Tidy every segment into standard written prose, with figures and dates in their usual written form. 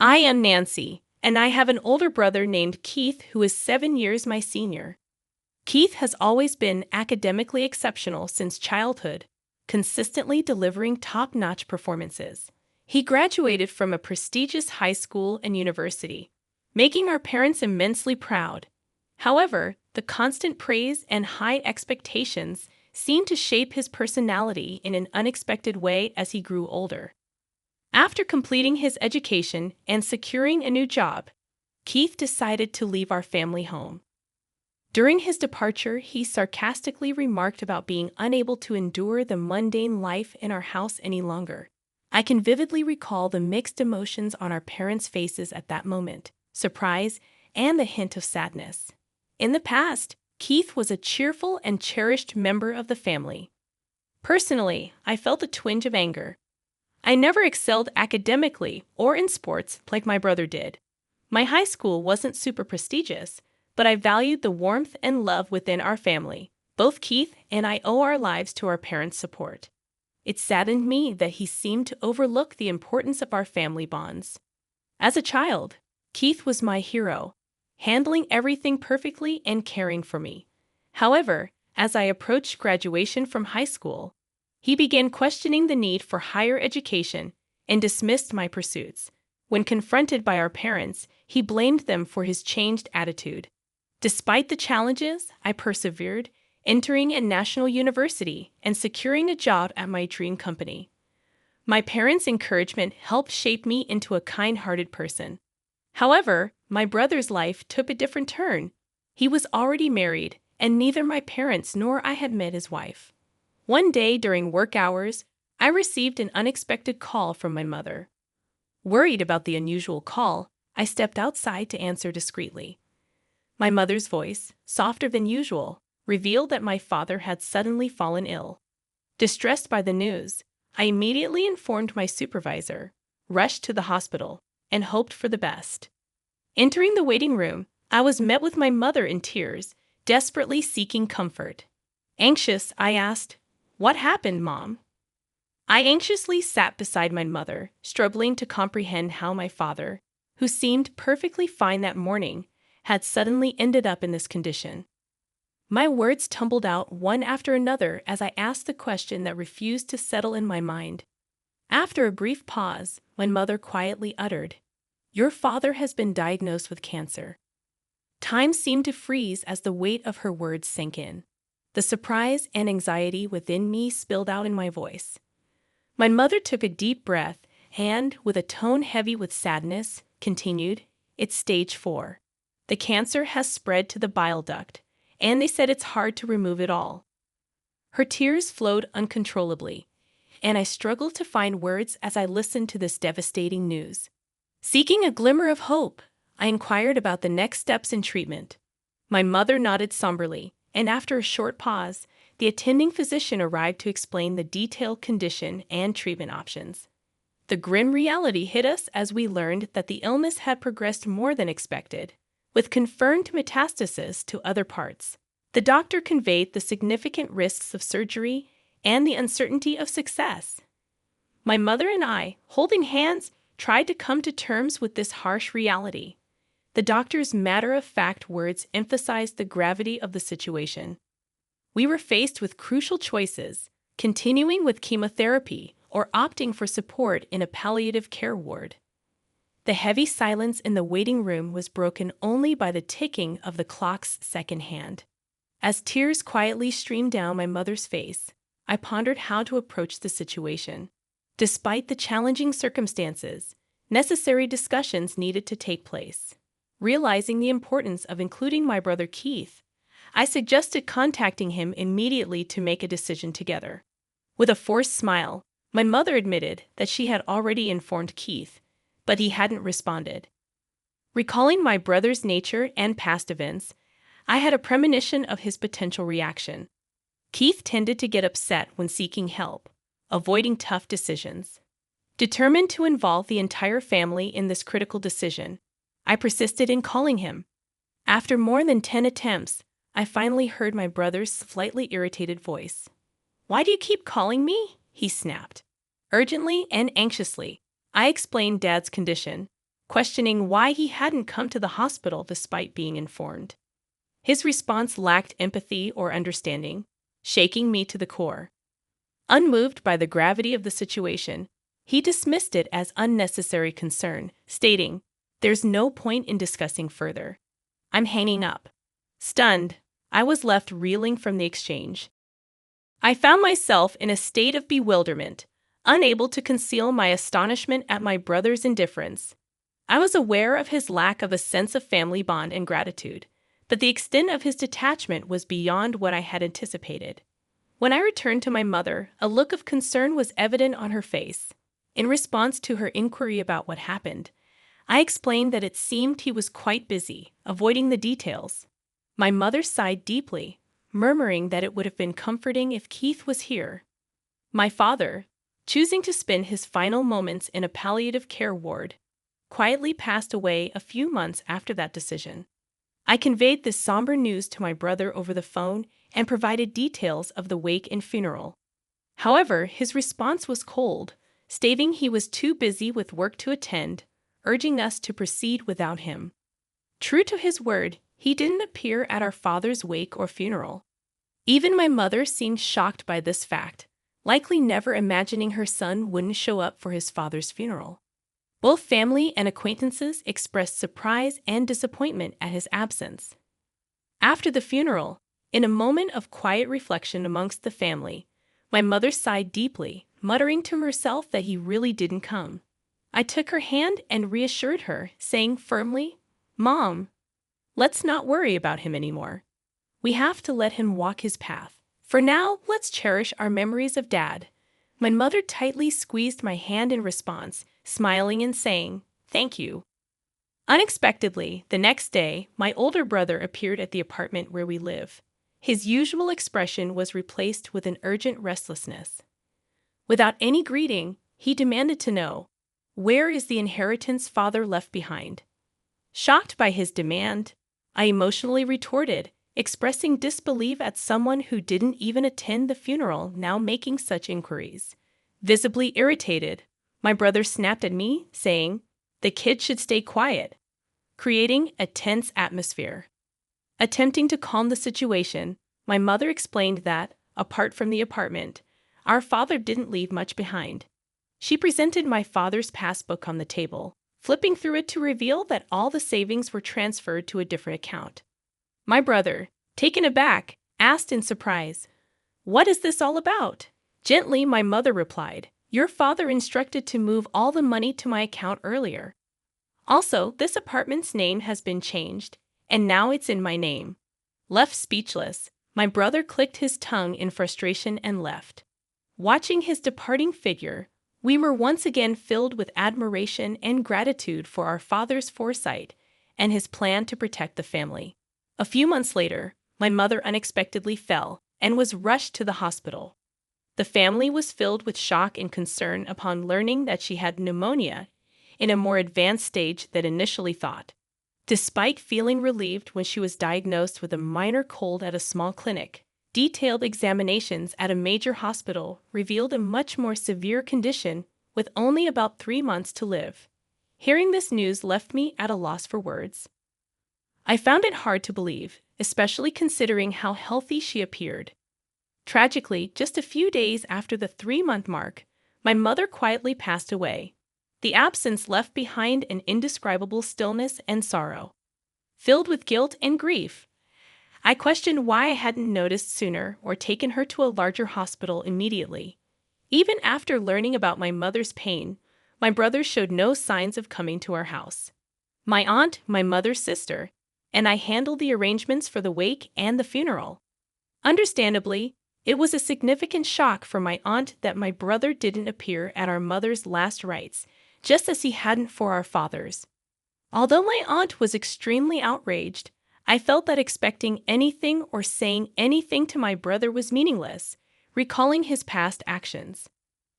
I am Nancy, and I have an older brother named Keith who is 7 years my senior. Keith has always been academically exceptional since childhood, consistently delivering top-notch performances. He graduated from a prestigious high school and university, making our parents immensely proud. However, the constant praise and high expectations seemed to shape his personality in an unexpected way as he grew older. After completing his education and securing a new job, Keith decided to leave our family home. During his departure, he sarcastically remarked about being unable to endure the mundane life in our house any longer. I can vividly recall the mixed emotions on our parents' faces at that moment, surprise and the hint of sadness. In the past, Keith was a cheerful and cherished member of the family. Personally, I felt a twinge of anger. I never excelled academically or in sports like my brother did. My high school wasn't super prestigious, but I valued the warmth and love within our family. Both Keith and I owe our lives to our parents' support. It saddened me that he seemed to overlook the importance of our family bonds. As a child, Keith was my hero, handling everything perfectly and caring for me. However, as I approached graduation from high school, he began questioning the need for higher education and dismissed my pursuits. When confronted by our parents, he blamed them for his changed attitude. Despite the challenges, I persevered, entering a national university and securing a job at my dream company. My parents' encouragement helped shape me into a kind-hearted person. However, my brother's life took a different turn. He was already married, and neither my parents nor I had met his wife. One day during work hours, I received an unexpected call from my mother. Worried about the unusual call, I stepped outside to answer discreetly. My mother's voice, softer than usual, revealed that my father had suddenly fallen ill. Distressed by the news, I immediately informed my supervisor, rushed to the hospital, and hoped for the best. Entering the waiting room, I was met with my mother in tears, desperately seeking comfort. Anxious, I asked, "What happened, Mom?" I anxiously sat beside my mother, struggling to comprehend how my father, who seemed perfectly fine that morning, had suddenly ended up in this condition. My words tumbled out one after another as I asked the question that refused to settle in my mind. After a brief pause, my mother quietly uttered, "Your father has been diagnosed with cancer." Time seemed to freeze as the weight of her words sank in. The surprise and anxiety within me spilled out in my voice. My mother took a deep breath and, with a tone heavy with sadness, continued, "It's stage 4. The cancer has spread to the bile duct, and they said it's hard to remove it all." Her tears flowed uncontrollably, and I struggled to find words as I listened to this devastating news. Seeking a glimmer of hope, I inquired about the next steps in treatment. My mother nodded somberly, and after a short pause, the attending physician arrived to explain the detailed condition and treatment options. The grim reality hit us as we learned that the illness had progressed more than expected, with confirmed metastasis to other parts. The doctor conveyed the significant risks of surgery and the uncertainty of success. My mother and I, holding hands, tried to come to terms with this harsh reality. The doctor's matter-of-fact words emphasized the gravity of the situation. We were faced with crucial choices, continuing with chemotherapy or opting for support in a palliative care ward. The heavy silence in the waiting room was broken only by the ticking of the clock's second hand. As tears quietly streamed down my mother's face, I pondered how to approach the situation. Despite the challenging circumstances, necessary discussions needed to take place. Realizing the importance of including my brother Keith, I suggested contacting him immediately to make a decision together. With a forced smile, my mother admitted that she had already informed Keith, but he hadn't responded. Recalling my brother's nature and past events, I had a premonition of his potential reaction. Keith tended to get upset when seeking help, avoiding tough decisions. Determined to involve the entire family in this critical decision, I persisted in calling him. After more than 10 attempts, I finally heard my brother's slightly irritated voice. "Why do you keep calling me?" he snapped. Urgently and anxiously, I explained Dad's condition, questioning why he hadn't come to the hospital despite being informed. His response lacked empathy or understanding, shaking me to the core. Unmoved by the gravity of the situation, he dismissed it as unnecessary concern, stating, "There's no point in discussing further. I'm hanging up." Stunned, I was left reeling from the exchange. I found myself in a state of bewilderment, unable to conceal my astonishment at my brother's indifference. I was aware of his lack of a sense of family bond and gratitude, but the extent of his detachment was beyond what I had anticipated. When I returned to my mother, a look of concern was evident on her face. In response to her inquiry about what happened, I explained that it seemed he was quite busy, avoiding the details. My mother sighed deeply, murmuring that it would have been comforting if Keith was here. My father, choosing to spend his final moments in a palliative care ward, quietly passed away a few months after that decision. I conveyed this somber news to my brother over the phone and provided details of the wake and funeral. However, his response was cold, stating he was too busy with work to attend, urging us to proceed without him. True to his word, he didn't appear at our father's wake or funeral. Even my mother seemed shocked by this fact, likely never imagining her son wouldn't show up for his father's funeral. Both family and acquaintances expressed surprise and disappointment at his absence. After the funeral, in a moment of quiet reflection amongst the family, my mother sighed deeply, muttering to herself that he really didn't come. I took her hand and reassured her, saying firmly, "Mom, let's not worry about him anymore. We have to let him walk his path. For now, let's cherish our memories of Dad." My mother tightly squeezed my hand in response, smiling and saying, "Thank you." Unexpectedly, the next day, my older brother appeared at the apartment where we live. His usual expression was replaced with an urgent restlessness. Without any greeting, he demanded to know, "Where is the inheritance father left behind?" Shocked by his demand, I emotionally retorted, expressing disbelief at someone who didn't even attend the funeral now making such inquiries. Visibly irritated, my brother snapped at me, saying, "The kid should stay quiet," creating a tense atmosphere. Attempting to calm the situation, my mother explained that, apart from the apartment, our father didn't leave much behind. She presented my father's passbook on the table, flipping through it to reveal that all the savings were transferred to a different account. My brother, taken aback, asked in surprise, "What is this all about?" Gently, my mother replied, "Your father instructed to move all the money to my account earlier. Also, this apartment's name has been changed, and now it's in my name." Left speechless, my brother clicked his tongue in frustration and left. Watching his departing figure, we were once again filled with admiration and gratitude for our father's foresight and his plan to protect the family. A few months later, my mother unexpectedly fell and was rushed to the hospital. The family was filled with shock and concern upon learning that she had pneumonia in a more advanced stage than initially thought. Despite feeling relieved when she was diagnosed with a minor cold at a small clinic, detailed examinations at a major hospital revealed a much more severe condition with only about 3 months to live. Hearing this news left me at a loss for words. I found it hard to believe, especially considering how healthy she appeared. Tragically, just a few days after the 3-month mark, my mother quietly passed away. The absence left behind an indescribable stillness and sorrow. Filled with guilt and grief, I questioned why I hadn't noticed sooner or taken her to a larger hospital immediately. Even after learning about my mother's pain, my brother showed no signs of coming to our house. My aunt, my mother's sister, and I handled the arrangements for the wake and the funeral. Understandably, it was a significant shock for my aunt that my brother didn't appear at our mother's last rites, just as he hadn't for our father's. Although my aunt was extremely outraged, I felt that expecting anything or saying anything to my brother was meaningless, recalling his past actions.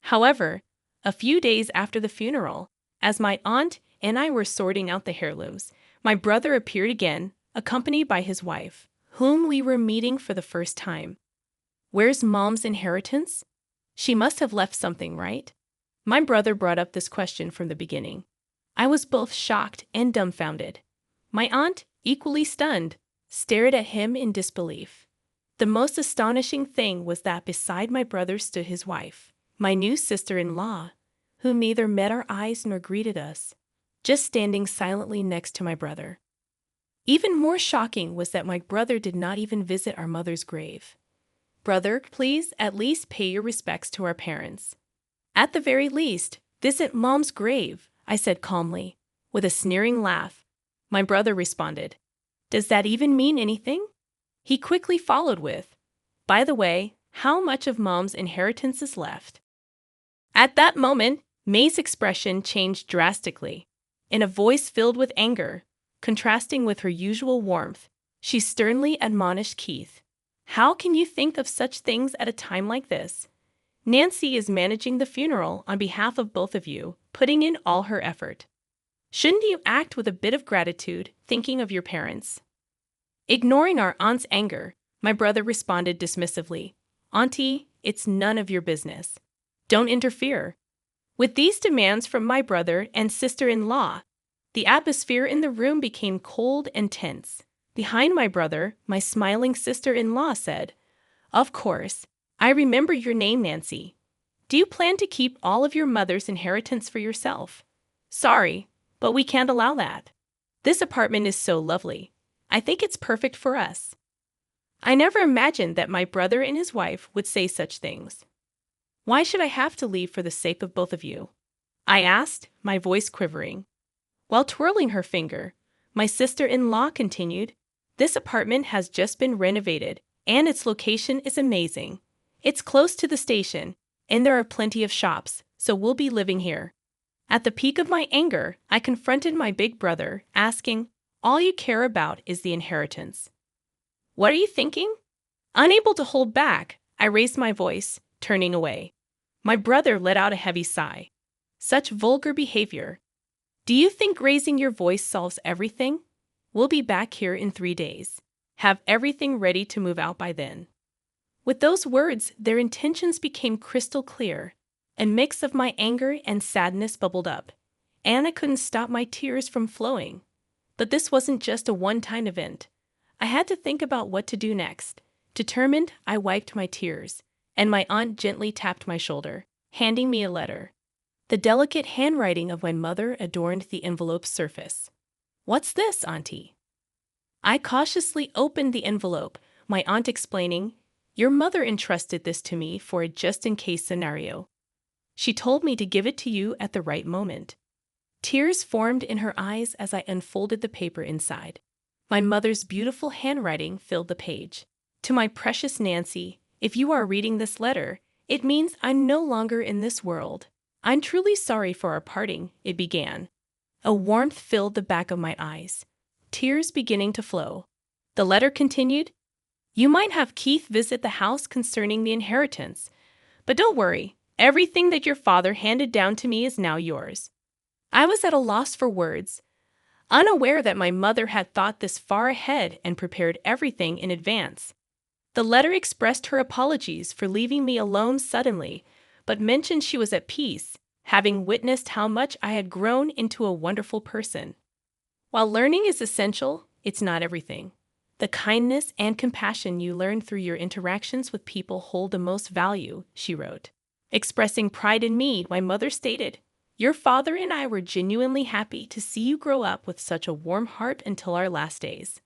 However, a few days after the funeral, as my aunt and I were sorting out the heirlooms, my brother appeared again, accompanied by his wife, whom we were meeting for the first time. "Where's Mom's inheritance? She must have left something, right?" My brother brought up this question from the beginning. I was both shocked and dumbfounded. My aunt, equally stunned, stared at him in disbelief. The most astonishing thing was that beside my brother stood his wife, my new sister-in-law, who neither met our eyes nor greeted us, just standing silently next to my brother. Even more shocking was that my brother did not even visit our mother's grave. Brother, please at least pay your respects to our parents. At the very least, visit Mom's grave, I said calmly, with a sneering laugh. My brother responded, "Does that even mean anything?" He quickly followed with, "By the way, how much of Mom's inheritance is left?" At that moment, May's expression changed drastically. In a voice filled with anger, contrasting with her usual warmth, she sternly admonished Keith. "How can you think of such things at a time like this? Nancy is managing the funeral on behalf of both of you, putting in all her effort. Shouldn't you act with a bit of gratitude, thinking of your parents?" Ignoring our aunt's anger, my brother responded dismissively, "Auntie, it's none of your business. Don't interfere." With these demands from my brother and sister-in-law, the atmosphere in the room became cold and tense. Behind my brother, my smiling sister-in-law said, "Of course, I remember your name, Nancy. Do you plan to keep all of your mother's inheritance for yourself?" "Sorry, but we can't allow that. This apartment is so lovely. I think it's perfect for us." I never imagined that my brother and his wife would say such things. "Why should I have to leave for the sake of both of you?" I asked, my voice quivering. While twirling her finger, my sister-in-law continued, "This apartment has just been renovated, and its location is amazing. It's close to the station, and there are plenty of shops, so we'll be living here." At the peak of my anger, I confronted my big brother, asking, "All you care about is the inheritance. What are you thinking?" Unable to hold back, I raised my voice, turning away. My brother let out a heavy sigh. Such vulgar behavior. "Do you think raising your voice solves everything? We'll be back here in 3 days. Have everything ready to move out by then." With those words, their intentions became crystal clear. A mix of my anger and sadness bubbled up, and I couldn't stop my tears from flowing. But this wasn't just a one-time event. I had to think about what to do next. Determined, I wiped my tears, and my aunt gently tapped my shoulder, handing me a letter. The delicate handwriting of my mother adorned the envelope's surface. "What's this, Auntie?" I cautiously opened the envelope, my aunt explaining, "Your mother entrusted this to me for a just-in-case scenario. She told me to give it to you at the right moment." Tears formed in her eyes as I unfolded the paper inside. My mother's beautiful handwriting filled the page. "To my precious Nancy, if you are reading this letter, it means I'm no longer in this world. I'm truly sorry for our parting," it began. A warmth filled the back of my eyes, tears beginning to flow. The letter continued, "You might have Keith visit the house concerning the inheritance, but don't worry, everything that your father handed down to me is now yours." I was at a loss for words, unaware that my mother had thought this far ahead and prepared everything in advance. The letter expressed her apologies for leaving me alone suddenly, but mentioned she was at peace, having witnessed how much I had grown into a wonderful person. "While learning is essential, it's not everything. The kindness and compassion you learn through your interactions with people hold the most value," she wrote. Expressing pride in me, my mother stated, "Your father and I were genuinely happy to see you grow up with such a warm heart until our last days."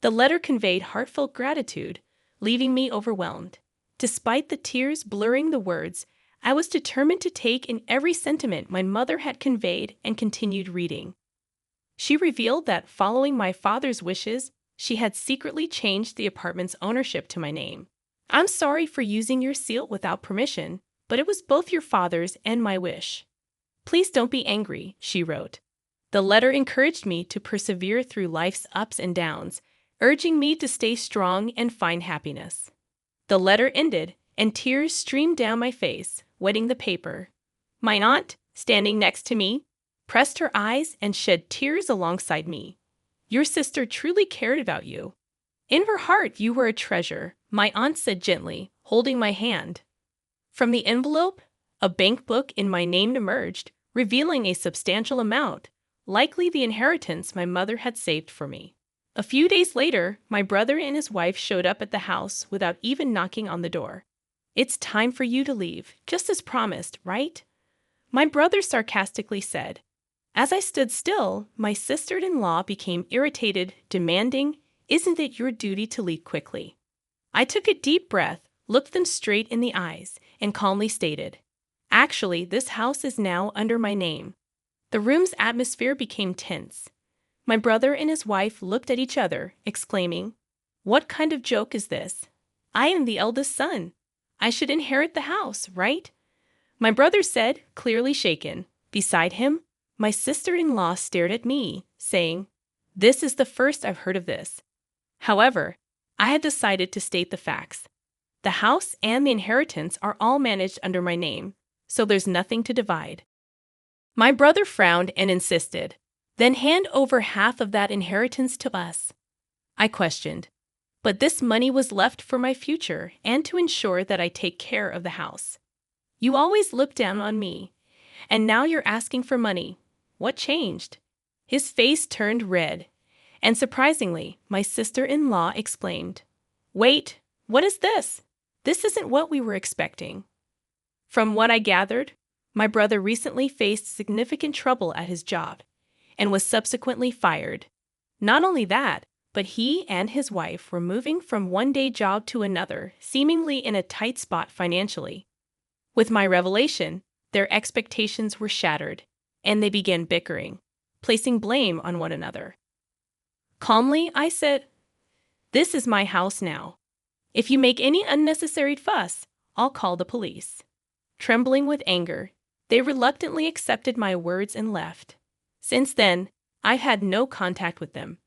The letter conveyed heartfelt gratitude, leaving me overwhelmed. Despite the tears blurring the words, I was determined to take in every sentiment my mother had conveyed and continued reading. She revealed that, following my father's wishes, she had secretly changed the apartment's ownership to my name. "I'm sorry for using your seal without permission, but it was both your father's and my wish. Please don't be angry," she wrote. The letter encouraged me to persevere through life's ups and downs, urging me to stay strong and find happiness. The letter ended, and tears streamed down my face, wetting the paper. My aunt, standing next to me, pressed her eyes and shed tears alongside me. "Your sister truly cared about you. In her heart, you were a treasure," my aunt said gently, holding my hand. From the envelope, a bank book in my name emerged, revealing a substantial amount, likely the inheritance my mother had saved for me. A few days later, my brother and his wife showed up at the house without even knocking on the door. "It's time for you to leave, just as promised, right?" my brother sarcastically said. As I stood still, my sister-in-law became irritated, demanding, "Isn't it your duty to leave quickly?" I took a deep breath, looked them straight in the eyes, and calmly stated, "Actually, this house is now under my name." The room's atmosphere became tense. My brother and his wife looked at each other, exclaiming, "What kind of joke is this? I am the eldest son. I should inherit the house, right?" My brother said, clearly shaken. Beside him, my sister-in-law stared at me, saying, "This is the first I've heard of this." However, I had decided to state the facts. The house and the inheritance are all managed under my name, so there's nothing to divide. My brother frowned and insisted, "Then hand over half of that inheritance to us." I questioned, "But this money was left for my future and to ensure that I take care of the house. You always looked down on me, and now you're asking for money. What changed?" His face turned red, and surprisingly, my sister-in-law exclaimed, "Wait, what is this? This isn't what we were expecting." From what I gathered, my brother recently faced significant trouble at his job and was subsequently fired. Not only that, but he and his wife were moving from one day job to another, seemingly in a tight spot financially. With my revelation, their expectations were shattered, and they began bickering, placing blame on one another. Calmly, I said, "This is my house now. If you make any unnecessary fuss, I'll call the police." Trembling with anger, they reluctantly accepted my words and left. Since then, I've had no contact with them.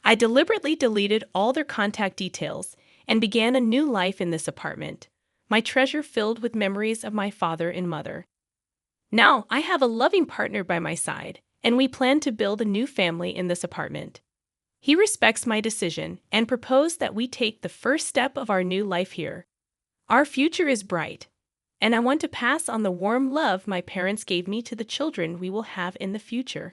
I deliberately deleted all their contact details and began a new life in this apartment, my treasure filled with memories of my father and mother. Now I have a loving partner by my side, and we plan to build a new family in this apartment. He respects my decision and proposed that we take the first step of our new life here. Our future is bright, and I want to pass on the warm love my parents gave me to the children we will have in the future.